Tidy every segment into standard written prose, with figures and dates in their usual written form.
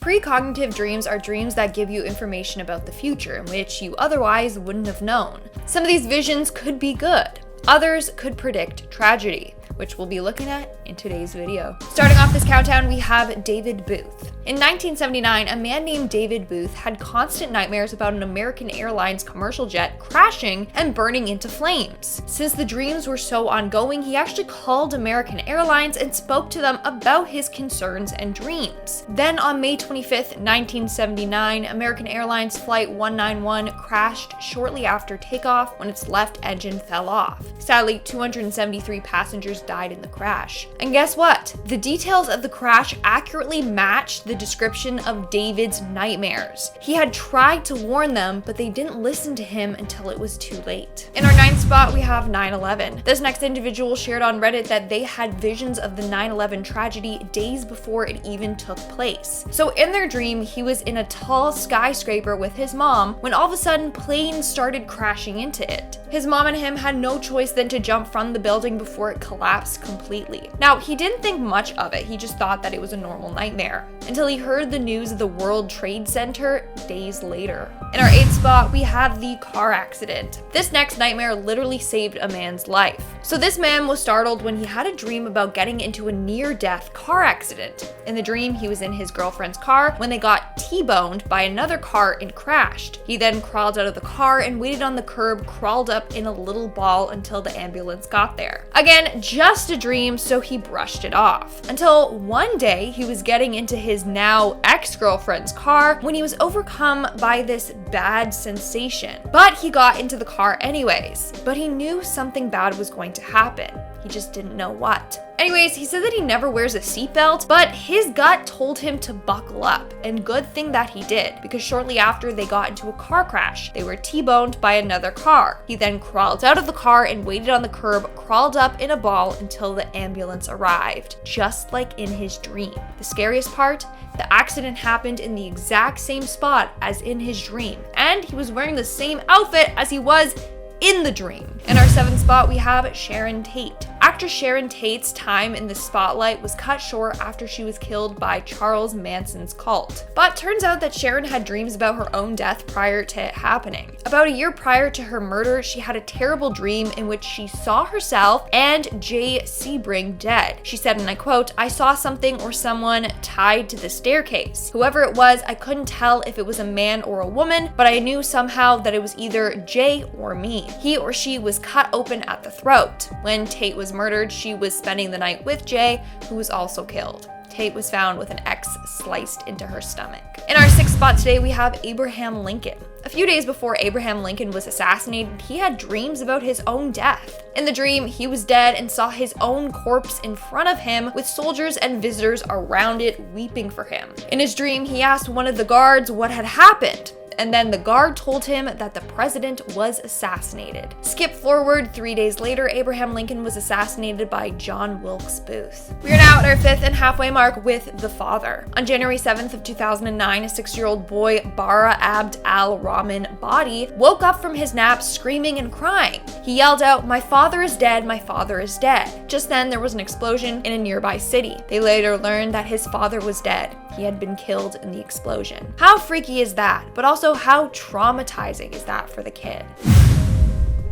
Precognitive dreams are dreams that give you information about the future in which you otherwise wouldn't have known. Some of these visions could be good. Others could predict tragedy, which we'll be looking at in today's video. Starting off this countdown, we have David Booth. In 1979, a man named David Booth had constant nightmares about an American Airlines commercial jet crashing and burning into flames. Since the dreams were so ongoing, he actually called American Airlines and spoke to them about his concerns and dreams. Then on May 25th, 1979, American Airlines Flight 191 crashed shortly after takeoff when its left engine fell off. Sadly, 273 passengers died in the crash. And guess what? The details of the crash accurately matched the description of David's nightmares. He had tried to warn them, but they didn't listen to him until it was too late. In our 9th spot, we have 9/11. This next individual shared on Reddit that they had visions of the 9/11 tragedy days before it even took place. So in their dream, he was in a tall skyscraper with his mom when all of a sudden planes started crashing into it. His mom and him had no choice than to jump from the building before it collapsed completely. Now, he didn't think much of it, he just thought that it was a normal nightmare, until he heard the news of the World Trade Center days later. In our 8th spot, we have the car accident. This next nightmare literally saved a man's life. So this man was startled when he had a dream about getting into a near-death car accident. In the dream, he was in his girlfriend's car when they got T-boned by another car and crashed. He then crawled out of the car and waited on the curb, crawled up in a little ball until the ambulance got there. Again, just a dream, so he brushed it off. Until one day, he was getting into his now ex-girlfriend's car when he was overcome by this bad sensation. But he got into the car anyways. But he knew something bad was going to happen. He just didn't know what. Anyways, he said that he never wears a seatbelt, but his gut told him to buckle up. And good thing that he did, because shortly after they got into a car crash. They were T-boned by another car. He then crawled out of the car and waited on the curb, crawled up in a ball until the ambulance arrived, just like in his dream. The scariest part? The accident happened in the exact same spot as in his dream, and he was wearing the same outfit as he was in the dream. In our 7th spot, we have Sharon Tate. Actress Sharon Tate's time in the spotlight was cut short after she was killed by Charles Manson's cult. But turns out that Sharon had dreams about her own death prior to it happening. About a year prior to her murder, she had a terrible dream in which she saw herself and Jay Sebring dead. She said, and I quote, "I saw something or someone tied to the staircase. Whoever it was, I couldn't tell if it was a man or a woman, but I knew somehow that it was either Jay or me. He or she was cut open at the throat. When Tate was murdered, she was spending the night with Jay, who was also killed. Tate was found with an X sliced into her stomach." In our 6th spot today, we have Abraham Lincoln. A few days before Abraham Lincoln was assassinated, he had dreams about his own death. In the dream, he was dead and saw his own corpse in front of him with soldiers and visitors around it weeping for him. In his dream, he asked one of the guards what had happened. And then the guard told him that the president was assassinated. Skip forward 3 days later, Abraham Lincoln was assassinated by John Wilkes Booth. We are now at our 5th and halfway mark with The Father. On January 7th of 2009, a 6-year-old boy, Bara Abd al-Rahman Badi, woke up from his nap screaming and crying. He yelled out, "My father is dead, my father is dead." Just then, there was an explosion in a nearby city. They later learned that his father was dead. He had been killed in the explosion. How freaky is that? But also, how traumatizing is that for the kid?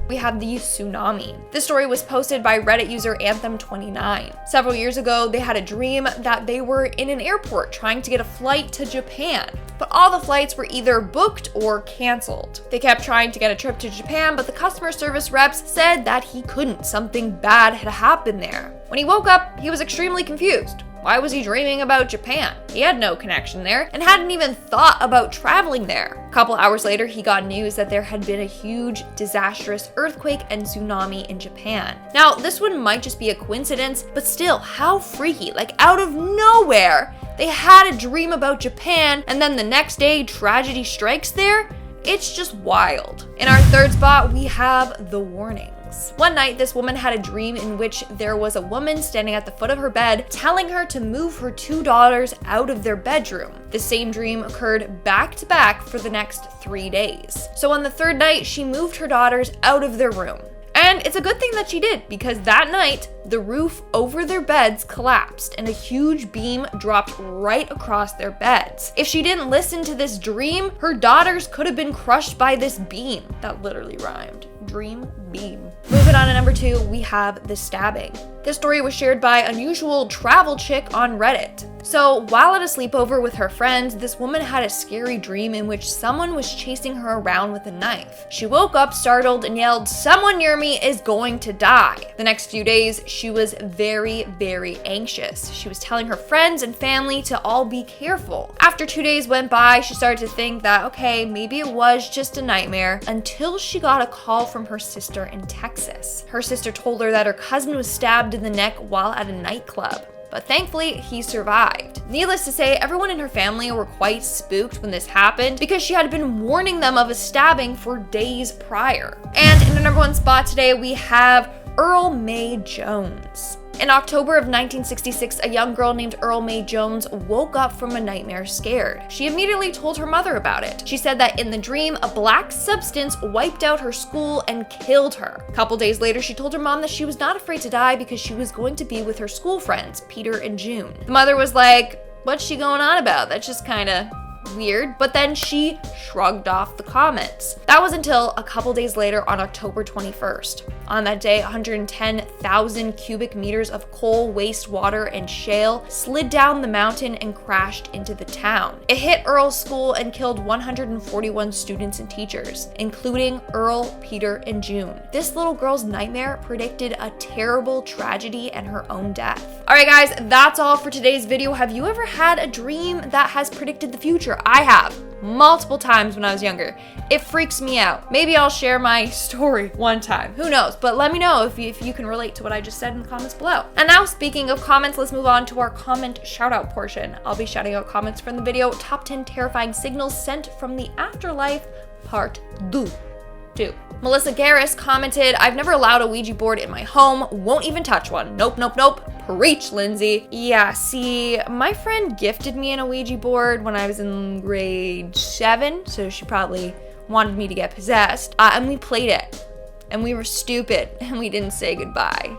We have the tsunami. This story was posted by Reddit user Anthem29. Several years ago, they had a dream that they were in an airport trying to get a flight to Japan, but all the flights were either booked or canceled. They kept trying to get a trip to Japan, but the customer service reps said that he couldn't. Something bad had happened there. When he woke up, he was extremely confused. Why was he dreaming about Japan? He had no connection there and hadn't even thought about traveling there. A couple hours later, he got news that there had been a huge, disastrous earthquake and tsunami in Japan. Now, this one might just be a coincidence, but still, how freaky, like out of nowhere, they had a dream about Japan and then the next day, tragedy strikes there? It's just wild. In our 3rd spot, we have The Warning. One night, this woman had a dream in which there was a woman standing at the foot of her bed telling her to move her 2 daughters out of their bedroom. The same dream occurred back to back for the next 3 days. So on the 3rd night, she moved her daughters out of their room. And And it's a good thing that she did, because that night, the roof over their beds collapsed and a huge beam dropped right across their beds. If she didn't listen to this dream, her daughters could have been crushed by this beam. That literally rhymed. Dream beam. Moving on to number 2, we have the stabbing. This story was shared by Unusual Travel Chick on Reddit. So while at a sleepover with her friends, this woman had a scary dream in which someone was chasing her around with a knife. She woke up startled and yelled, "Someone near me is going to die." The next few days, she was very, very anxious. She was telling her friends and family to all be careful. After 2 days went by, she started to think that, okay, maybe it was just a nightmare, until she got a call from her sister in Texas. Her sister told her that her cousin was stabbed in the neck while at a nightclub, but thankfully he survived. Needless to say, everyone in her family were quite spooked when this happened because she had been warning them of a stabbing for days prior. And in the number 1 spot today, we have Eryl Mai Jones. In October of 1966, a young girl named Eryl Mai Jones woke up from a nightmare scared. She immediately told her mother about it. She said that in the dream, a black substance wiped out her school and killed her. A couple days later, she told her mom that she was not afraid to die because she was going to be with her school friends, Peter and June. The mother was like, "What's she going on about? That's just kinda weird," but then she shrugged off the comments. That was until a couple days later on October 21st. On that day, 110,000 cubic meters of coal, wastewater, and shale slid down the mountain and crashed into the town. It hit Earl's school and killed 141 students and teachers, including Earl, Peter, and June. This little girl's nightmare predicted a terrible tragedy and her own death. All right, guys, that's all for today's video. Have you ever had a dream that has predicted the future? I have. Multiple times when I was younger. It freaks me out. Maybe I'll share my story one time. Who knows? But let me know if you can relate to what I just said in the comments below. And now, speaking of comments, let's move on to our comment shout out portion. I'll be shouting out comments from the video Top 10 Terrifying Signals Sent from the Afterlife Part 2. Melissa Garris commented, "I've never allowed a Ouija board in my home. Won't even touch one. Nope, nope, nope. Preach, Lindsay." Yeah, see, my friend gifted me an Ouija board when I was in grade 7, so she probably wanted me to get possessed. And we played it, and we were stupid, and we didn't say goodbye.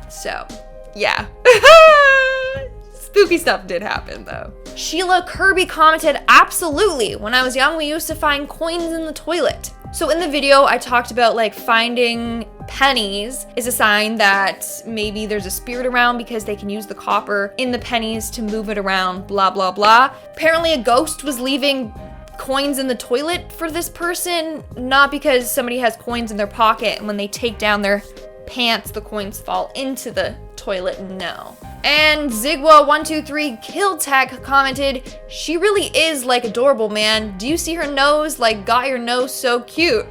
So, yeah. Spooky stuff did happen, though. Sheila Kirby commented, "Absolutely. When I was young, we used to find coins in the toilet." So in the video, I talked about like finding pennies is a sign that maybe there's a spirit around because they can use the copper in the pennies to move it around, blah, blah, blah. Apparently a ghost was leaving coins in the toilet for this person, not because somebody has coins in their pocket and when they take down their pants, the coins fall into the toilet, no. And Zigwa123 Kill Tech commented, "She really is like adorable, man. Do you see her nose? Like, got your nose so cute."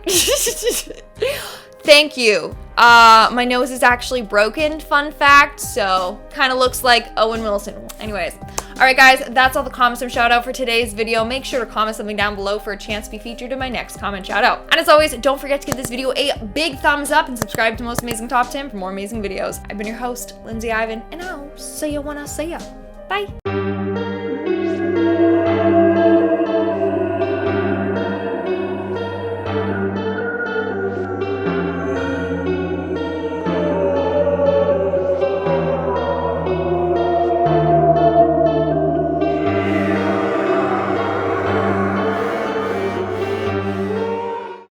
Thank you. My nose is actually broken, fun fact, so kind of looks like Owen Wilson. Anyways, all right, guys, that's all the comments and shout out for today's video. Make sure to comment something down below for a chance to be featured in my next comment shout out. And as always, don't forget to give this video a big thumbs up and subscribe to Most Amazing Top 10 for more amazing videos. I've been your host, Lindsay Ivan, and I'll see you when I see ya. Bye.